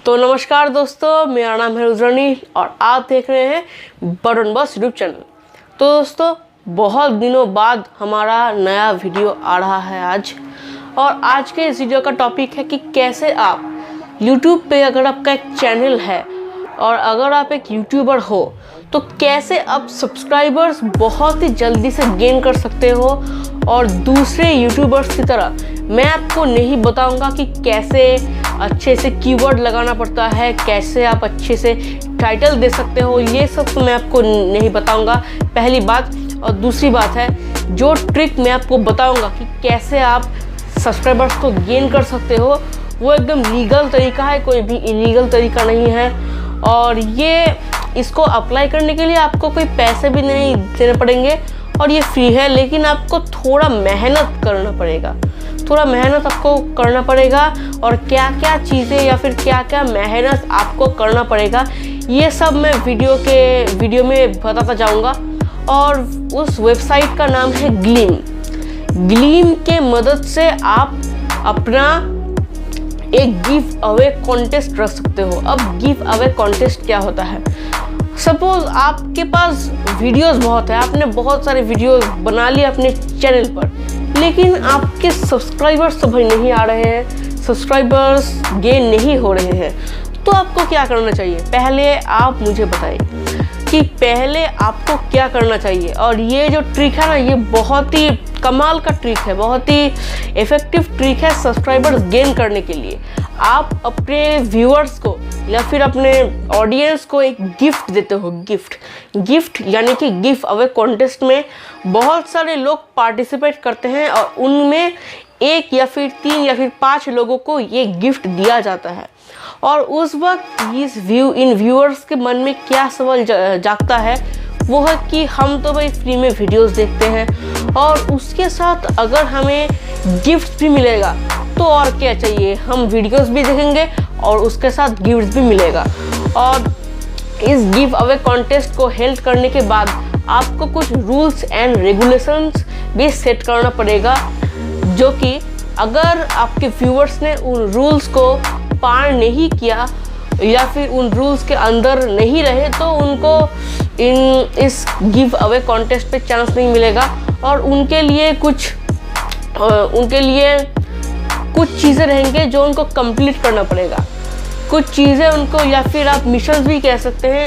तो नमस्कार दोस्तों, मेरा नाम है रुद्रानी और आप देख रहे हैं बटन बॉस यूट्यूब चैनल। तो दोस्तों, बहुत दिनों बाद हमारा नया वीडियो आ रहा है आज। और आज के इस वीडियो का टॉपिक है कि कैसे आप यूट्यूब पे अगर आपका एक चैनल है और अगर आप एक यूट्यूबर हो तो कैसे आप सब्सक्राइबर्स बहुत ही जल्दी से गेन कर सकते हो। और दूसरे यूट्यूबर्स की तरह मैं आपको नहीं बताऊंगा कि कैसे अच्छे से कीवर्ड लगाना पड़ता है, कैसे आप अच्छे से टाइटल दे सकते हो, ये सब तो मैं आपको नहीं बताऊंगा, पहली बात। और दूसरी बात है, जो ट्रिक मैं आपको बताऊंगा कि कैसे आप सब्सक्राइबर्स को गेन कर सकते हो, वो एकदम लीगल तरीका है, कोई भी इलीगल तरीका नहीं है। और ये इसको अप्लाई करने के लिए आपको कोई पैसे भी नहीं देने पड़ेंगे और ये फ्री है, लेकिन आपको थोड़ा मेहनत करना पड़ेगा, थोड़ा मेहनत आपको करना पड़ेगा। और क्या क्या चीज़ें या फिर क्या क्या मेहनत आपको करना पड़ेगा, ये सब मैं वीडियो में बताता जाऊंगा। और उस वेबसाइट का नाम है ग्लीम के मदद से आप अपना एक गिव अवे कॉन्टेस्ट रख सकते हो। अब गिव अवे कॉन्टेस्ट क्या होता है? सपोज आपके पास वीडियोस बहुत है, आपने बहुत सारे वीडियोस बना लिए अपने चैनल पर, लेकिन आपके सब्सक्राइबर्स तो भाई नहीं आ रहे हैं, सब्सक्राइबर्स गेन नहीं हो रहे हैं। तो आपको क्या करना चाहिए? पहले आप मुझे बताइए कि पहले आपको क्या करना चाहिए। और ये जो ट्रिक है ना, ये बहुत ही कमाल का ट्रिक है, बहुत ही इफेक्टिव ट्रिक है सब्सक्राइबर्स गेन करने के लिए। आप अपने व्यूअर्स को या फिर अपने ऑडियंस को एक गिफ्ट देते हो। गिफ्ट यानी कि गिव अवे कॉन्टेस्ट में बहुत सारे लोग पार्टिसिपेट करते हैं और उनमें एक या फिर 3 या फिर 5 लोगों को ये गिफ्ट दिया जाता है। और उस वक्त इन व्यूअर्स के मन में क्या सवाल जागता है, वो है कि हम तो भाई फ्री में वीडियोस देखते हैं और उसके साथ अगर हमें गिफ्ट भी मिलेगा तो और क्या चाहिए, हम वीडियोस भी देखेंगे और उसके साथ गिफ्ट भी मिलेगा। और इस गिव अवे कॉन्टेस्ट को हेल्ड करने के बाद आपको कुछ रूल्स एंड रेगुलेशंस भी सेट करना पड़ेगा, जो कि अगर आपके व्यूअर्स ने उन रूल्स को पार नहीं किया या फिर उन रूल्स के अंदर नहीं रहे तो उनको इस गिव अवे कॉन्टेस्ट पे चांस नहीं मिलेगा। और उनके लिए कुछ चीज़ें रहेंगे जो उनको कंप्लीट करना पड़ेगा, कुछ चीज़ें उनको, या फिर आप मिशंस भी कह सकते हैं,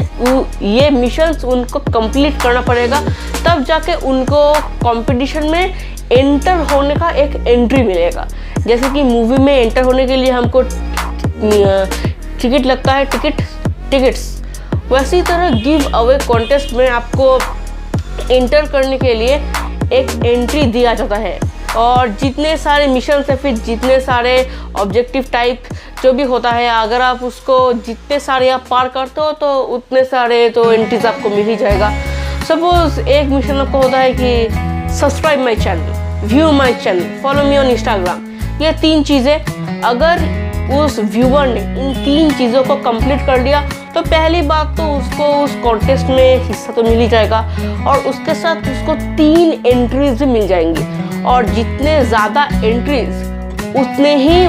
ये मिशंस उनको कंप्लीट करना पड़ेगा, तब जाके उनको कंपटीशन में एंटर होने का एक एंट्री मिलेगा। जैसे कि मूवी में एंटर होने के लिए हमको टिकट लगता है, टिकट्स, वैसी तरह गिव अवे कॉन्टेस्ट में आपको एंटर करने के लिए एक एंट्री दिया जाता है। और जितने सारे मिशन या फिर जितने सारे ऑब्जेक्टिव टाइप जो भी होता है, अगर आप उसको जितने सारे आप पार करते हो तो उतने सारे तो एंट्रीज आपको मिल ही जाएगा। सपोज एक मिशन आपको होता है कि subscribe my channel, view my channel, follow me on Instagram. ये 3 चीज़ें अगर उस व्यूअर ने इन 3 चीज़ों को कंप्लीट कर लिया तो पहली बात तो उसको उस कॉन्टेस्ट में हिस्सा तो मिल ही जाएगा और उसके साथ उसको 3 एंट्रीज भी मिल जाएंगी। और जितने ज़्यादा एंट्रीज उतने ही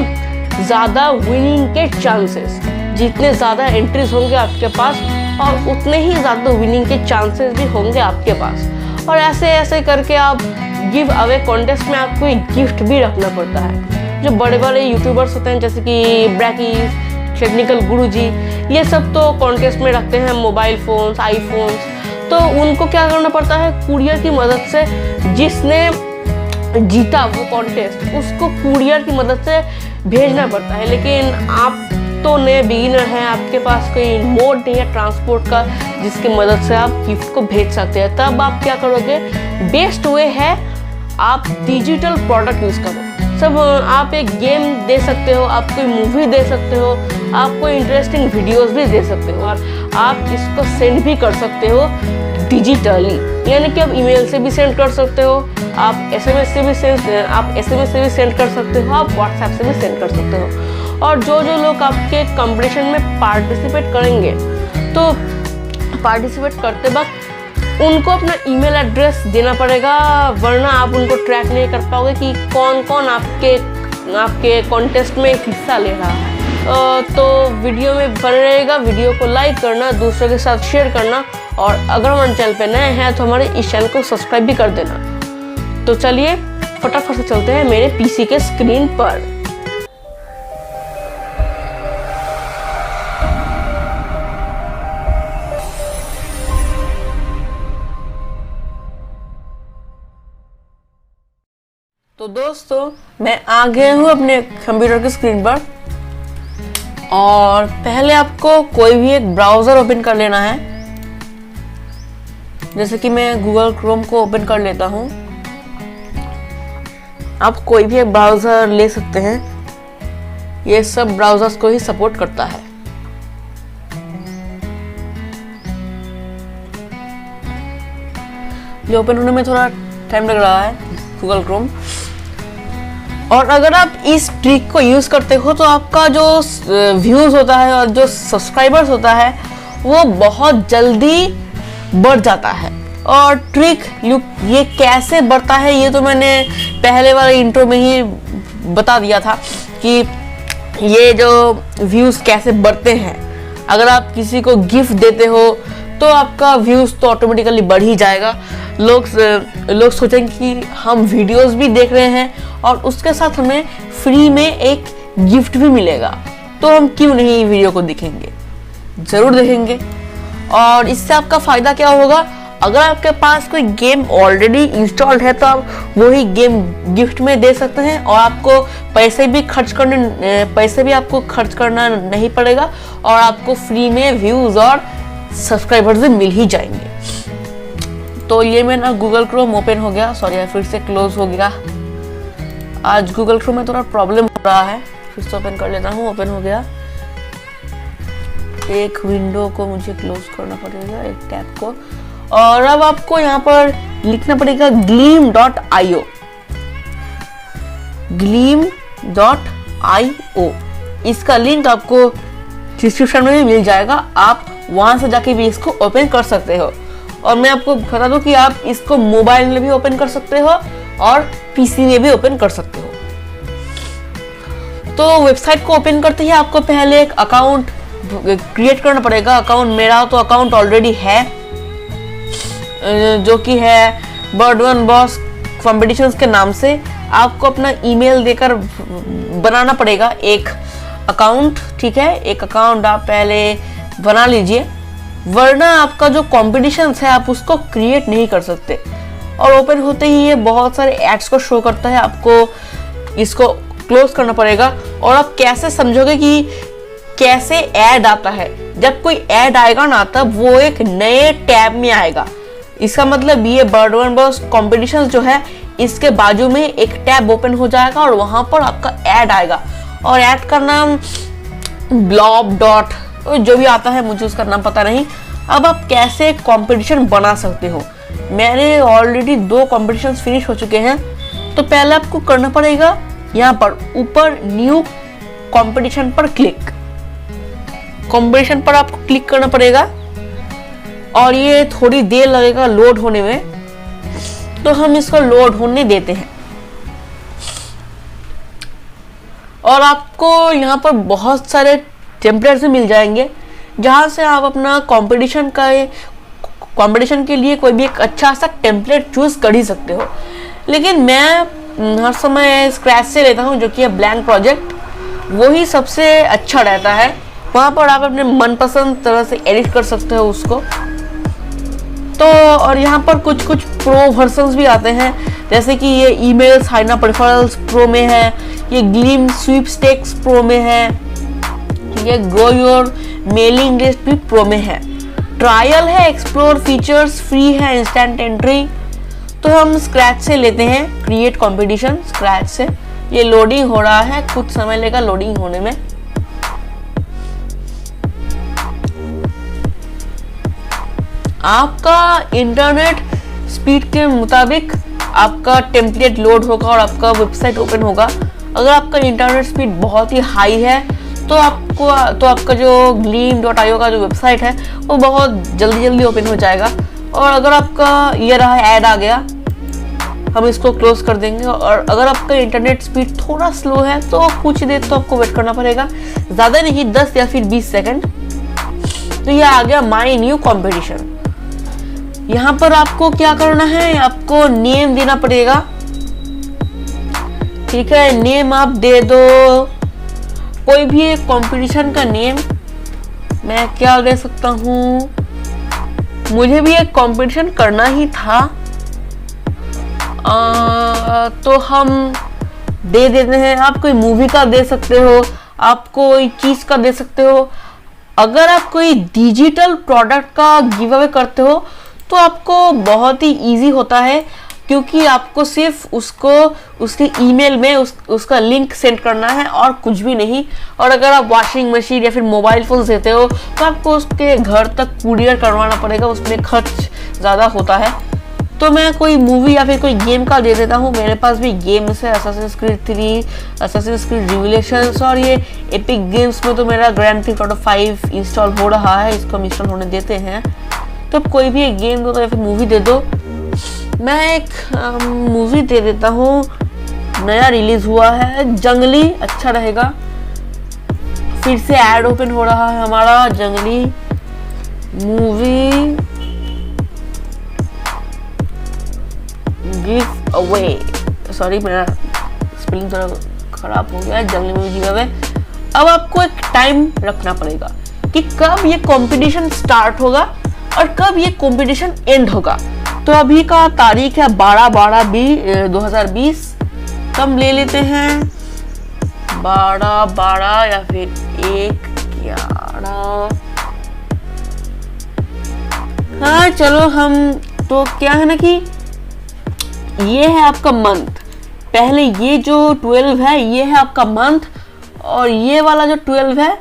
ज़्यादा विनिंग के चांसेस, जितने ज़्यादा एंट्रीज होंगे आपके पास और उतने ही ज़्यादा विनिंग के चांसेस भी होंगे आपके पास। और ऐसे करके आप गिव अवे कॉन्टेस्ट में आपको एक गिफ्ट भी रखना पड़ता है। जो बड़े बड़े यूट्यूबर्स होते हैं जैसे कि ब्रैकीज, टेक्निकल गुरुजी, ये सब तो कॉन्टेस्ट में रखते हैं मोबाइल फ़ोन्स, आईफोन्स। तो उनको क्या करना पड़ता है, कुरियर की मदद से, जिसने जीता वो कॉन्टेस्ट उसको कुरियर की मदद से भेजना पड़ता है। लेकिन आप तो नए बिगिनर हैं, आपके पास कोई मोड नहीं है ट्रांसपोर्ट का जिसकी मदद से आप गिफ्ट को भेज सकते हैं। तब आप क्या करोगे, बेस्ट वे है आप डिजिटल प्रोडक्ट यूज़ करो। सब आप एक गेम दे सकते हो, आप कोई मूवी दे सकते हो, आप कोई इंटरेस्टिंग वीडियोस भी दे सकते हो और आप इसको सेंड भी कर सकते हो डिजिटली, यानी कि आप ईमेल से भी सेंड कर सकते हो, आप एसएमएस से भी सेंड कर सकते हो, आप व्हाट्सएप से भी सेंड कर सकते हो। और जो लोग आपके कंपटीशन में पार्टिसिपेट करेंगे तो पार्टिसिपेट करते वक्त उनको अपना ईमेल एड्रेस देना पड़ेगा, वरना आप उनको ट्रैक नहीं कर पाओगे कि कौन कौन आपके कॉन्टेस्ट में हिस्सा ले रहा है। तो वीडियो में बने रहेगा। वीडियो को लाइक करना, दूसरों के साथ शेयर करना, और अगर हमारे चैनल पे नए हैं तो हमारे इस चैनल को सब्सक्राइब भी कर देना। तो चलिए फटाफट से चलते हैं मेरे पीसी के स्क्रीन पर। तो दोस्तों मैं आ गया हूँ अपने कंप्यूटर की स्क्रीन पर, और पहले आपको कोई भी एक ब्राउज़र ओपन कर लेना है। जैसे कि मैं गूगल क्रोम को ओपन कर लेता हूँ। आप कोई भी एक ब्राउज़र ले सकते हैं, ये सब ब्राउज़र्स को ही सपोर्ट करता है। ये ओपन होने में थोड़ा टाइम लग रहा है, गूगल क्रोम। और अगर आप इस ट्रिक को यूज़ करते हो तो आपका जो व्यूज़ होता है और जो सब्सक्राइबर्स होता है वो बहुत जल्दी बढ़ जाता है। और ट्रिक ये कैसे बढ़ता है ये तो मैंने पहले वाले इंट्रो में ही बता दिया था कि ये जो व्यूज़ कैसे बढ़ते हैं। अगर आप किसी को गिफ्ट देते हो तो आपका व्यूज़ तो ऑटोमेटिकली बढ़ ही जाएगा। लोग सोचेंगे कि हम वीडियोस भी देख रहे हैं और उसके साथ हमें फ्री में एक गिफ्ट भी मिलेगा, तो हम क्यों नहीं वीडियो को देखेंगे, ज़रूर देखेंगे। और इससे आपका फ़ायदा क्या होगा, अगर आपके पास कोई गेम ऑलरेडी इंस्टॉल्ड है तो आप वही गेम गिफ्ट में दे सकते हैं, और आपको पैसे भी आपको खर्च करना नहीं पड़ेगा, और आपको फ्री में व्यूज़ और सब्सक्राइबर्स भी मिल ही जाएंगे। तो ये मेरा गूगल क्रोम ओपन हो गया, सॉरी फिर से क्लोज हो गया। आज गूगल क्रोम में थोड़ा प्रॉब्लम हो रहा है, फिर से ओपन कर लेता हूँ। ओपन हो गया। एक विंडो को मुझे क्लोज करना पड़ेगा, एक टैब को, और अब आपको यहाँ पर लिखना पड़ेगा gleam.io। gleam.io इसका लिंक आपको डिस्क्रिप्शन में भी मिल जाएगा, आप वहां से जाके भी इसको ओपन कर सकते हो। और मैं आपको बता दूं कि आप इसको मोबाइल में भी ओपन कर सकते हो और पीसी में भी ओपन कर सकते हो। तो वेबसाइट को ओपन करते ही आपको पहले एक अकाउंट क्रिएट करना पड़ेगा। अकाउंट मेरा तो अकाउंट ऑलरेडी है, जो कि है बर्ड1 बॉस कॉम्पिटिशन्स के नाम से। आपको अपना ईमेल देकर बनाना पड़ेगा एक अकाउंट, ठीक है। एक अकाउंट आप पहले बना लीजिए, वरना आपका जो कॉम्पिटिशन्स है आप उसको क्रिएट नहीं कर सकते। और ओपन होते ही ये बहुत सारे एड्स को शो करता है, आपको इसको क्लोज करना पड़ेगा। और आप कैसे समझोगे कि कैसे ऐड आता है, जब कोई ऐड आएगा ना तब वो एक नए टैब में आएगा। इसका मतलब ये बर्ड1 बॉस कॉम्पिटिशन जो है इसके बाजू में एक टैब ओपन हो जाएगा और वहां पर आपका ऐड आएगा, और ऐड का नाम ब्लॉब डॉट जो भी आता है, मुझे उसका नाम पता नहीं। अब आप कैसे कंपटीशन बना सकते हो, मैंने ऑलरेडी 2 कंपटीशन फिनिश हो चुके हैं। तो पहले आपको करना पड़ेगा यहाँ पर ऊपर न्यू कंपटीशन पर कंपटीशन पर आपको क्लिक करना पड़ेगा, और ये थोड़ी देर लगेगा लोड होने में, तो हम इसको लोड होने देते हैं। और आपको यहाँ पर बहुत सारे टेम्पलेट्स मिल जाएंगे, जहाँ से आप अपना कंपटीशन के लिए कोई भी एक अच्छा सा टेम्पलेट चूज कर ही सकते हो। लेकिन मैं हर समय स्क्रैच से लेता हूँ, जो कि है ब्लैंक प्रोजेक्ट, वही सबसे अच्छा रहता है। वहाँ पर आप अपने मनपसंद तरह से एडिट कर सकते हो उसको। तो और यहाँ पर कुछ प्रो वर्जन्स भी आते हैं, जैसे कि ये email sign up referrals pro में है, ये ग्लीम स्वीपस्टेक्स प्रो में है, ये ग्रो योर मेलिंग लिस्ट भी प्रो में है। ट्रायल है, एक्सप्लोर फीचर्स फ्री है, इंस्टेंट एंट्री। तो हम स्क्रैच से लेते हैं, क्रिएट कंपटीशन स्क्रैच से। ये लोडिंग हो रहा है, कुछ समय लेगा लोडिंग होने में। आपका इंटरनेट स्पीड के मुताबिक आपका टेम्पलेट लोड होगा और आपका वेबसाइट ओपन होगा। अगर आपका इंटरनेट स्पीड बहुत ही हाई है तो आपका जो gleam.io का जो वेबसाइट है वो बहुत जल्दी ओपन हो जाएगा। और अगर आपका ये रहा ऐड आ गया, हम इसको क्लोज कर देंगे। और अगर आपका इंटरनेट स्पीड थोड़ा स्लो है तो कुछ देर तो आपको वेट करना पड़ेगा, ज़्यादा नहीं, 10 या फिर 20 सेकंड। तो ये आ गया माई न्यू कॉम्पिटिशन। यहाँ पर आपको क्या करना है, आपको नेम देना पड़ेगा। ठीक है, नेम आप दे दो कोई भी एक कंपटीशन का नेम। मैं क्या दे सकता हूँ, मुझे भी एक कंपटीशन करना ही था, तो हम दे देते हैं। आप कोई मूवी का दे सकते हो, आप कोई चीज का दे सकते हो। अगर आप कोई डिजिटल प्रोडक्ट का गिव अवे करते हो तो आपको बहुत ही इजी होता है, क्योंकि आपको सिर्फ उसको उसके ईमेल में उसका लिंक सेंड करना है और कुछ भी नहीं। और अगर आप वॉशिंग मशीन या फिर मोबाइल फोन देते हो तो आपको उसके घर तक कुरियर करवाना पड़ेगा, उसमें खर्च ज़्यादा होता है। तो मैं कोई मूवी या फिर कोई गेम का दे देता हूँ। मेरे पास भी गेम्स है, Assassin's Creed 3, Assassin's Creed Revelations, और ये एपिक गेम्स में तो मेरा Grand Theft Auto 5 इंस्टॉल हो रहा है, इसको हम इंस्टॉल होने देते हैं। तो कोई भी एक गेम दो या फिर मूवी दे दो। मैं एक मूवी दे देता हूँ, नया रिलीज हुआ है, जंगली, अच्छा रहेगा। फिर से ऐड ओपन हो रहा है हमारा, जंगली मूवी गिव अवे, सॉरी मेरा स्पेलिंग थोड़ा खराब हो गया है, जंगली मूवी गिव अवे। अब आपको एक टाइम रखना पड़ेगा कि कब ये कंपटीशन स्टार्ट होगा और कब ये कंपटीशन एंड होगा। तो अभी का तारीख है 12/12/2020। कम ले लेते हैं 12/12 या फिर 1/11। हाँ चलो, हम तो क्या है ना कि ये है आपका मंथ। पहले ये जो 12 है ये है आपका मंथ, और ये वाला जो 12 है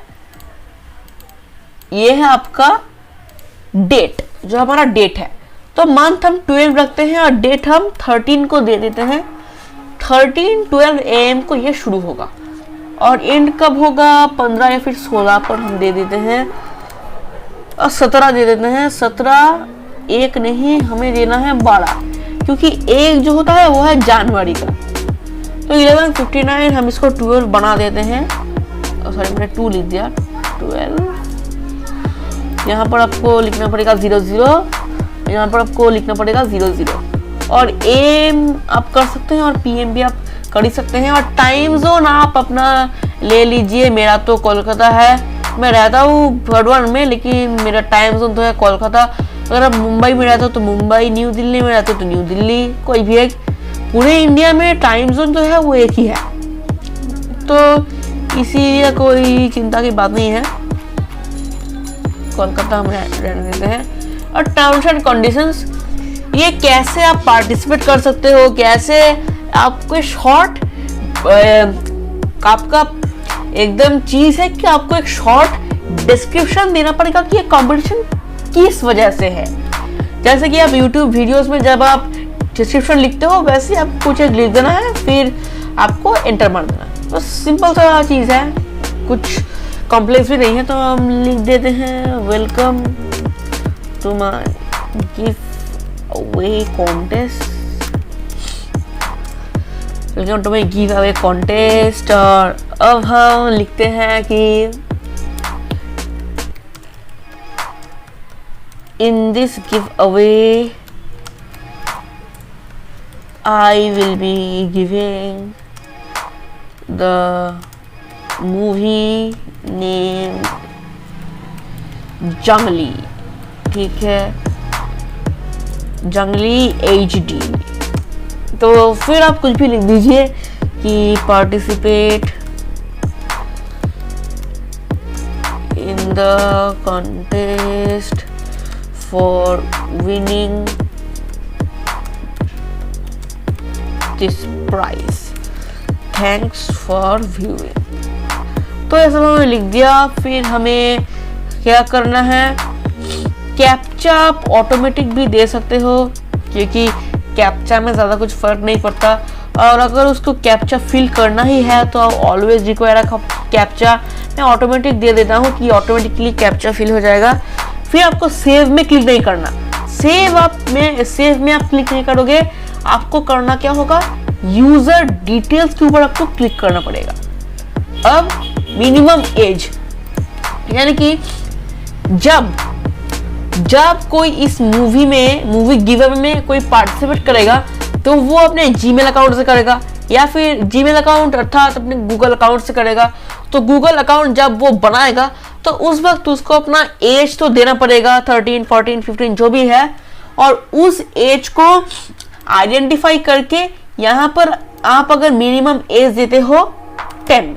ये है आपका डेट, जो हमारा डेट है। तो मंथ हम 12 रखते हैं और डेट हम 13 को दे देते हैं। 13:12 AM को ये शुरू होगा और एंड कब होगा, 15 या फिर 16 पर हम दे देते हैं, और 17 दे देते हैं। 17 एक नहीं, हमें देना है 12, क्योंकि एक जो होता है वो है जनवरी का। तो 11:59 हम इसको 12 बना देते हैं। सॉरी मैंने 2 लिख दिया, 12। यहाँ पर आपको लिखना पड़ेगा 00, यहाँ पर आपको लिखना पड़ेगा 00। और AM आप कर सकते हैं और PM भी आप कर ही सकते हैं। और टाइम जोन आप अपना ले लीजिए। मेरा तो कोलकाता है, मैं रहता हूँ बड़वान में, लेकिन मेरा टाइम जोन तो है कोलकाता। अगर आप मुंबई में रहते हो तो मुंबई, न्यू दिल्ली में रहते हो तो न्यू दिल्ली, कोई भी एक। पूरे इंडिया में टाइम जोन जो है वो एक ही है, तो इसीलिए कोई चिंता की बात नहीं है। कोलकाता हम रहने देते हैं। और टर्म्स एंड कंडीशंस, ये कैसे आप पार्टिसिपेट कर सकते हो, कैसे आपको शॉर्ट, आपका एकदम चीज है कि आपको एक शॉर्ट डिस्क्रिप्शन देना पड़ेगा कि ये कंपटीशन किस वजह से है। जैसे कि आप YouTube वीडियोस में जब आप डिस्क्रिप्शन लिखते हो, वैसे आप कुछ एक लिख देना है, फिर आपको एंटर मार देना है। बस सिंपल सा चीज़ है, कुछ कॉम्प्लेक्स भी नहीं है। तो हम लिख देते हैं welcome to my giveaway contest, welcome to my giveaway contest. और अब हम लिखते हैं कि in this giveaway I will be giving the movie name जंगली, ठीक है, जंगली HD। तो फिर आप कुछ भी लिख दीजिए कि participate in the contest for winning this prize, thanks for viewing। तो ऐसा हमने लिख दिया। फिर हमें क्या करना है, कैप्चा आप ऑटोमेटिक भी दे सकते हो, क्योंकि कैप्चा में ज़्यादा कुछ फर्क नहीं पड़ता। और अगर उसको कैप्चा फिल करना ही है तो आप ऑलवेज रिक्वायर कैप्चा, मैं ऑटोमेटिक दे देता हूँ कि ऑटोमेटिकली कैप्चा फिल हो जाएगा। फिर आपको सेव में क्लिक नहीं करना। सेव में आप क्लिक नहीं करोगे, आपको करना क्या होगा, यूजर डिटेल्स के ऊपर आपको क्लिक करना पड़ेगा। अब मिनिमम एज, यानी कि जब कोई इस मूवी गिव अवे में कोई पार्टिसिपेट करेगा तो वो अपने जीमेल अकाउंट से करेगा, या फिर जीमेल अकाउंट अर्थात अपने गूगल अकाउंट से करेगा। तो गूगल अकाउंट जब वो बनाएगा तो उस वक्त उसको अपना एज तो देना पड़ेगा, 13, 14, 15 जो भी है, और उस एज को आइडेंटिफाई करके यहाँ पर आप अगर मिनिमम एज देते हो 10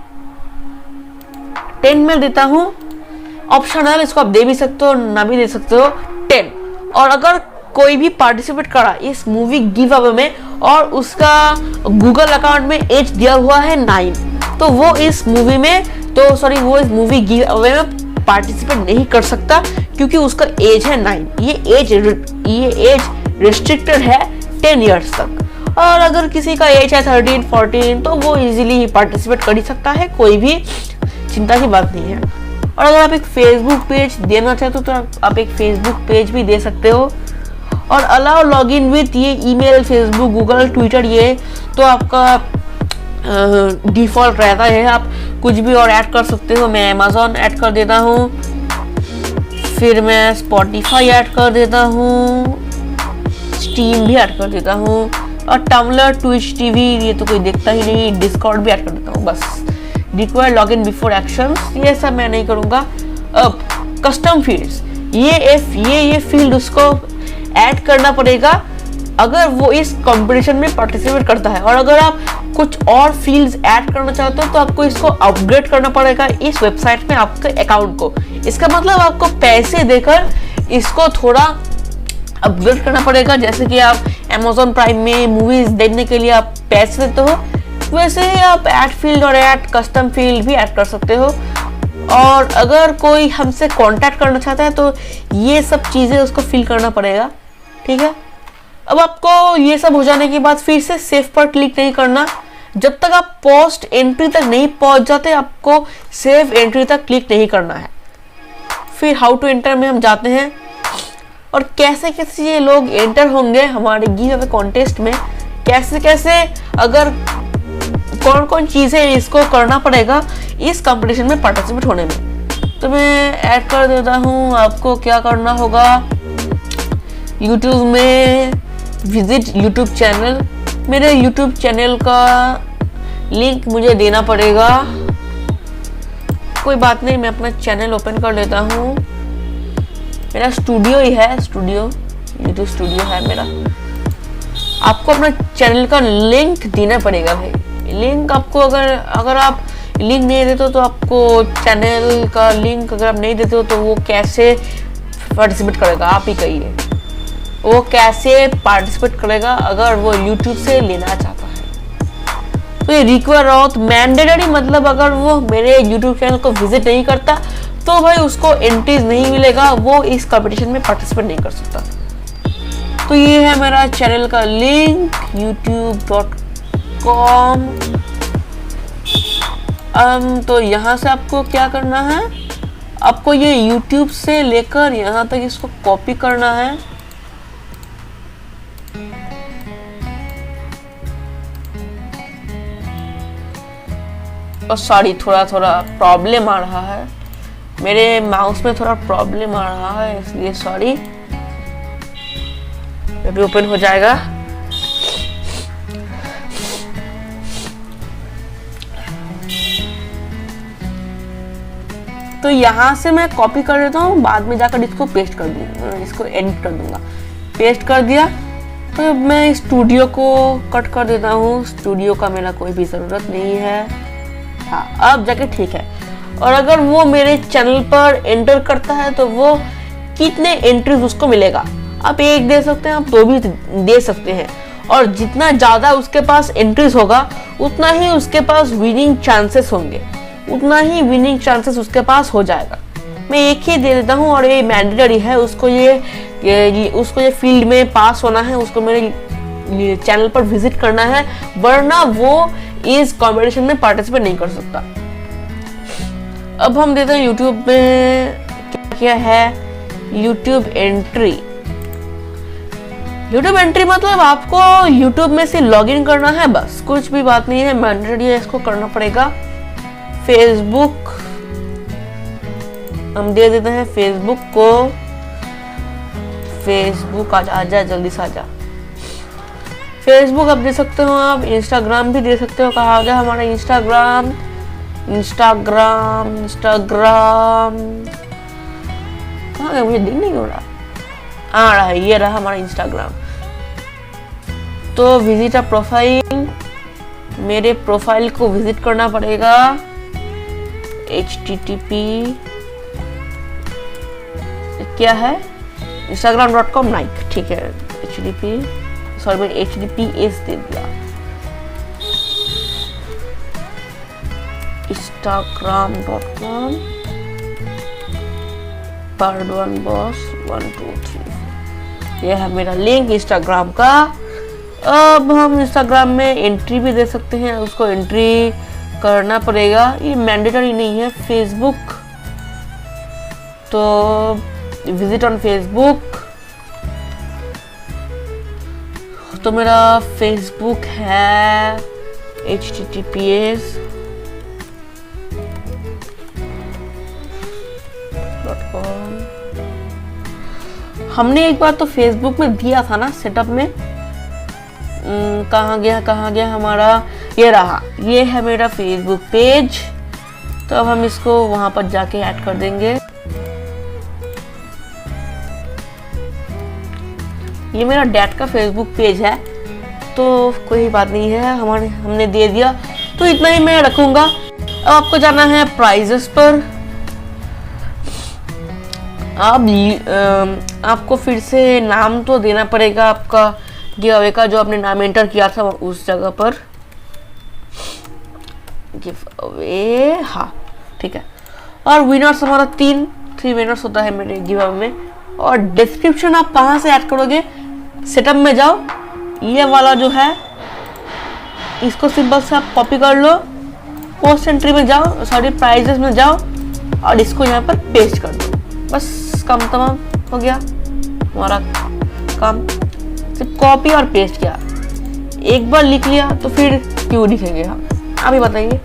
में देता हूँ, ऑप्शनल, इसको आप दे भी सकते हो ना भी दे सकते हो 10। और अगर कोई भी पार्टिसिपेट करा इस मूवी गिव अवे में और उसका गूगल अकाउंट में एज दिया हुआ है 9, तो वो इस मूवी गिव अवे में पार्टिसिपेट नहीं कर सकता, क्योंकि उसका एज है 9। ये एज रिस्ट्रिक्टेड है 10 इयर्स तक। और अगर किसी का एज है 13, 14 तो वो इजीली पार्टिसिपेट कर ही सकता है, कोई भी चिंता की बात नहीं है। और अगर आप एक फेसबुक पेज देना चाहते हो तो आप एक फेसबुक पेज भी दे सकते हो। और अलाउ लॉगिन विथ, ये ईमेल, फेसबुक, गूगल, ट्विटर, ये तो आपका डिफॉल्ट रहता है, आप कुछ भी और ऐड कर सकते हो। मैं अमेज़न ऐड कर देता हूँ, फिर मैं स्पॉटिफाई ऐड कर देता हूँ, स्टीम भी ऐड कर देता हूँ, और टम्बलर, ट्विच टीवी ये तो कोई देखता ही नहीं, डिस्कॉर्ड भी ऐड कर देता हूँ। बस रिक्वायर्ड लॉगिन बिफोर एक्शंस, ये सब मैं नहीं करूँगा। अब कस्टम फील्ड्स, ये फील्ड उसको ऐड करना पड़ेगा अगर वो इस कंपटीशन में पार्टिसिपेट करता है। और अगर आप कुछ और फील्ड्स ऐड करना चाहते हो तो आपको इसको अपग्रेड करना पड़ेगा इस वेबसाइट में आपके अकाउंट को। इसका मतलब आपको पैसे देकर इसको थोड़ा अपग्रेड करना पड़ेगा। जैसे कि आप अमेज़न प्राइम में मूवीज देखने के लिए आप पैसे देते हो, वैसे ही आप ऐड फील्ड और ऐड कस्टम फील्ड भी ऐड कर सकते हो। और अगर कोई हमसे कांटेक्ट करना चाहता है तो ये सब चीज़ें उसको फिल करना पड़ेगा, ठीक है। अब आपको ये सब हो जाने के बाद फिर से सेव पर क्लिक नहीं करना। जब तक आप पोस्ट एंट्री तक नहीं पहुंच जाते आपको सेव एंट्री तक क्लिक नहीं करना है। फिर हाउ टू एंटर में हम जाते हैं, और कैसे कैसे ये लोग एंटर होंगे हमारे गिव अवे कॉन्टेस्ट में, कैसे कैसे अगर कौन कौन चीज़ें इसको करना पड़ेगा इस कंपटीशन में पार्टिसिपेट होने में। तो मैं ऐड कर देता हूँ। आपको क्या करना होगा, यूट्यूब में विजिट यूट्यूब चैनल, मेरे यूट्यूब चैनल का लिंक मुझे देना पड़ेगा। कोई बात नहीं, मैं अपना चैनल ओपन कर लेता हूँ। मेरा स्टूडियो ही है, यूट्यूब स्टूडियो है मेरा। आपको अपना चैनल का लिंक देना पड़ेगा भाई। लिंक आपको अगर आप लिंक नहीं देते हो तो आपको चैनल का लिंक अगर आप नहीं देते हो तो वो कैसे पार्टिसिपेट करेगा, आप ही कहिए। वो कैसे पार्टिसिपेट करेगा अगर वो YouTube से लेना चाहता है। तो ये रिक्वायर ऑथ मैंडेटरी, मतलब अगर वो मेरे YouTube चैनल को विजिट नहीं करता तो भाई उसको एंट्रीज नहीं मिलेगा, वो इस कंपटीशन में पार्टिसिपेट नहीं कर सकता। तो ये है मेरा चैनल का लिंक youtube.com। तो यहाँ से आपको क्या करना है, आपको ये YouTube से लेकर यहाँ तक इसको कॉपी करना है। और सॉरी, थोड़ा प्रॉब्लम आ रहा है, मेरे माउस में थोड़ा प्रॉब्लम आ रहा है, इसलिए सॉरी। अभी ओपन हो जाएगा। तो यहाँ से मैं कॉपी कर देता हूँ, बाद में जाकर इसको पेस्ट कर दूंगा, इसको एडिट कर दूंगा। पेस्ट कर दिया तो मैं स्टूडियो को कट कर देता हूँ। स्टूडियो का मेरा कोई भी ज़रूरत नहीं है। हाँ, अब जाके ठीक है। और अगर वो मेरे चैनल पर एंटर करता है तो वो कितने एंट्रीज उसको मिलेगा, आप एक दे सकते हैं, आप दो भी दे सकते हैं। और जितना ज़्यादा उसके पास एंट्रीज होगा उतना ही उसके पास विनिंग चांसेस होंगे, उतना ही विनिंग चांसेस उसके पास हो जाएगा। मैं एक ही दे देता हूँ और ये मैंडेटरी है, उसको ये फील्ड में पास होना है, उसको मेरे चैनल पर विजिट करना है, वरना वो इस कंपटीशन में पार्टिसिपेट नहीं कर सकता। अब हम देते हैं यूट्यूब में क्या है, यूट्यूब एंट्री। यूट्यूब एंट्री मतलब आपको यूट्यूब में से लॉगिन करना है, बस कुछ भी बात नहीं है, मैंडेटरी है, इसको करना पड़ेगा। फेसबुक हम दे देते हैं फेसबुक को। फेसबुक आजा जल्दी से आजा। फेसबुक आप दे सकते हो, आप इंस्टाग्राम भी दे सकते हो। कहा गया हमारा इंस्टाग्राम कहाँ गया, मुझे दिख नहीं हो रहा। आ रहा है, ये रहा हमारा इंस्टाग्राम। तो विजिट अ प्रोफाइल, मेरे प्रोफाइल को विजिट करना पड़ेगा। http क्या है, instagram.com नाइक, ठीक है। http सॉरी मैंने https दे दिया। instagram.com bardwanboss123, यह है मेरा लिंक इंस्टाग्राम का। अब हम इंस्टाग्राम में एंट्री भी दे सकते हैं, उसको एंट्री करना पड़ेगा, ये मैंडेटरी नहीं है। फेसबुक तो विजिट ऑन फेसबुक, तो मेरा फेसबुक है https.com। हमने एक बार तो फेसबुक में दिया था ना सेटअप में, कहाँ गया हमारा, ये रहा, ये है मेरा फेसबुक पेज। तो अब हम इसको वहां पर जाके ऐड कर देंगे। ये मेरा डैड का फेसबुक पेज है, तो कोई बात नहीं है, हमने दे दिया, तो इतना ही मैं रखूंगा। अब आपको जाना है प्राइजेस पर। आपको फिर से नाम तो देना पड़ेगा आपका गिव अवे का, जो आपने नाम एंटर किया था उस जगह पर। गिव अवे, हाँ ठीक है। और विनर्स हमारा 3 विनर्स होता है मेरे गिव अवे में। और डिस्क्रिप्शन आप कहाँ से ऐड करोगे, सेटअप में जाओ, ये वाला जो है इसको सिंपल से आप कॉपी कर लो, पोस्ट एंट्री में जाओ, सॉरी प्राइजेस में जाओ और इसको यहाँ पर पेस्ट कर दो, बस काम तमाम हो गया हमारा काम। सिर्फ कॉपी और पेस्ट किया, एक बार लिख लिया तो फिर क्यों लिखेंगे हम, आप ही बताइए।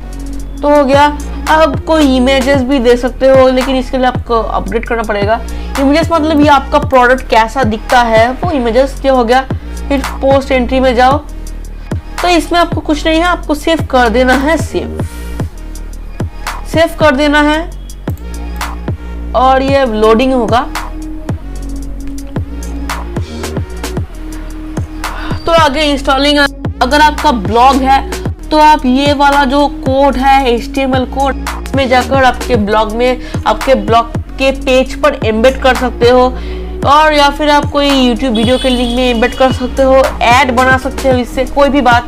तो हो गया। अब कोई इमेजेस भी दे सकते हो, लेकिन इसके लिए आपको अपडेट करना पड़ेगा। इमेजेस मतलब ये आपका प्रोडक्ट कैसा दिखता है वो इमेजेस, ये हो गया। फिर पोस्ट एंट्री में जाओ, तो इसमें आपको कुछ नहीं है, आपको सेव कर देना है, सेव कर देना है और ये लोडिंग होगा। तो आगे इंस्टॉलिंग, अगर आपका ब्लॉग है तो आप ये वाला जो कोड है HTML कोड, इसमें जाकर आपके ब्लॉग में, आपके ब्लॉग के पेज पर एम्बेड कर सकते हो, और या फिर आप कोई YouTube वीडियो के लिंक में एम्बेड कर सकते हो, ऐड बना सकते हो, इससे कोई भी बात।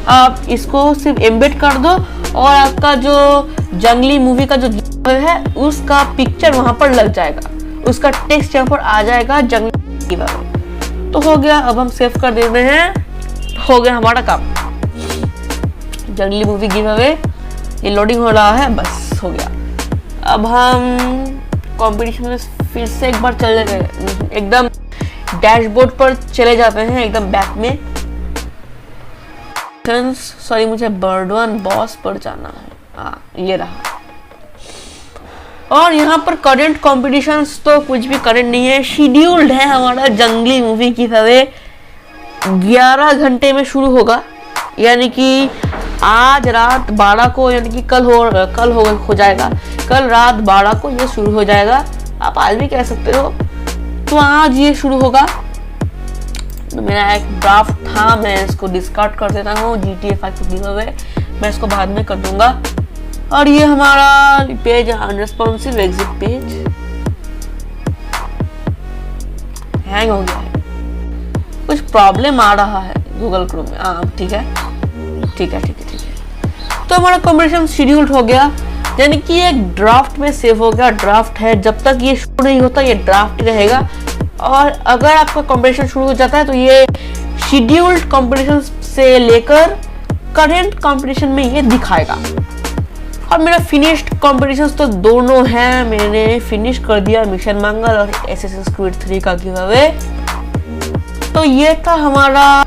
आप इसको सिर्फ एम्बेड कर दो और आपका जो जंगली मूवी का जो है उसका पिक्चर वहां पर लग जाएगा, उसका टेक्स्ट यहाँ पर आ जाएगा जंगली गिव अवे। तो हो गया। अब हम सेव कर देते हैं, हो गया हमारा काम, जंगली मूवी गिव अवे। ये लोडिंग हो रहा है, बस हो गया। अब हम कंपटीशन में फिर से एक बार चले गए, एकदम डैशबोर्ड पर चले जाते हैं, एकदम बैक में। सॉरी मुझे बर्डवन बॉस पर जाना है, ये रहा। और यहाँ पर करंट कॉम्पिटिशन्स तो कुछ भी करंट नहीं है, शेड्यूल्ड है हमारा जंगली मूवी की तरह। 11 घंटे में शुरू होगा, यानी कि आज रात 12 को, यानी कि कल हो जाएगा, कल रात 12 को ये शुरू हो जाएगा। आप आज भी कह सकते हो। तो आज ये शुरू होगा। तो मेरा एक ड्राफ्ट था, मैं इसको डिस्कार्ड कर देता हूँ, GTA 5 को गिव अवे, मैं इसको बाद में कर दूंगा। और ये हमारा page unresponsive exit page hang हो गया है, कुछ प्रॉब्लम आ रहा है गूगल क्रोम में। ठीक है। तो हमारा कॉम्पिटिशन शेड्यूल्ड हो गया, यानी कि एक ड्राफ्ट में सेव हो गया। ड्राफ्ट है, जब तक ये शुरू नहीं होता ये ड्राफ्ट ही रहेगा। और अगर आपका कॉम्पिटिशन शुरू हो जाता है तो ये शेड्यूल्ड कॉम्पिटिशन से लेकर करेंट कॉम्पिटिशन में ये दिखाएगा। और मेरा फिनिश्ड कॉम्पिटिशन्स तो दोनों हैं, मैंने फिनिश कर दिया मिशन मंगल और एसेसिन्स क्रीड 3 का गिव अवे। तो ये था हमारा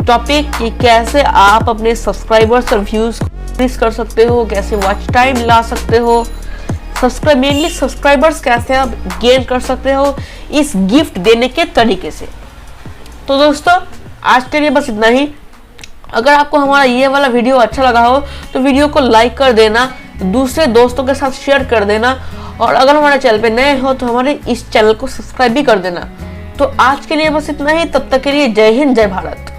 टॉपिक कि कैसे आप अपने सब्सक्राइबर्स और व्यूज को इंक्रीज कर सकते हो, कैसे वॉच टाइम ला सकते हो, मेनली सब्सक्राइबर्स कैसे आप गेन कर सकते हो इस गिफ्ट देने के तरीके से। तो दोस्तों आज के लिए बस इतना ही। अगर आपको हमारा ये वाला वीडियो अच्छा लगा हो तो वीडियो को लाइक कर देना, दूसरे दोस्तों के साथ शेयर कर देना, और अगर हमारे चैनल पे नए हो तो हमारे इस चैनल को सब्सक्राइब भी कर देना। तो आज के लिए बस इतना ही, तब तक के लिए जय हिंद, जय भारत।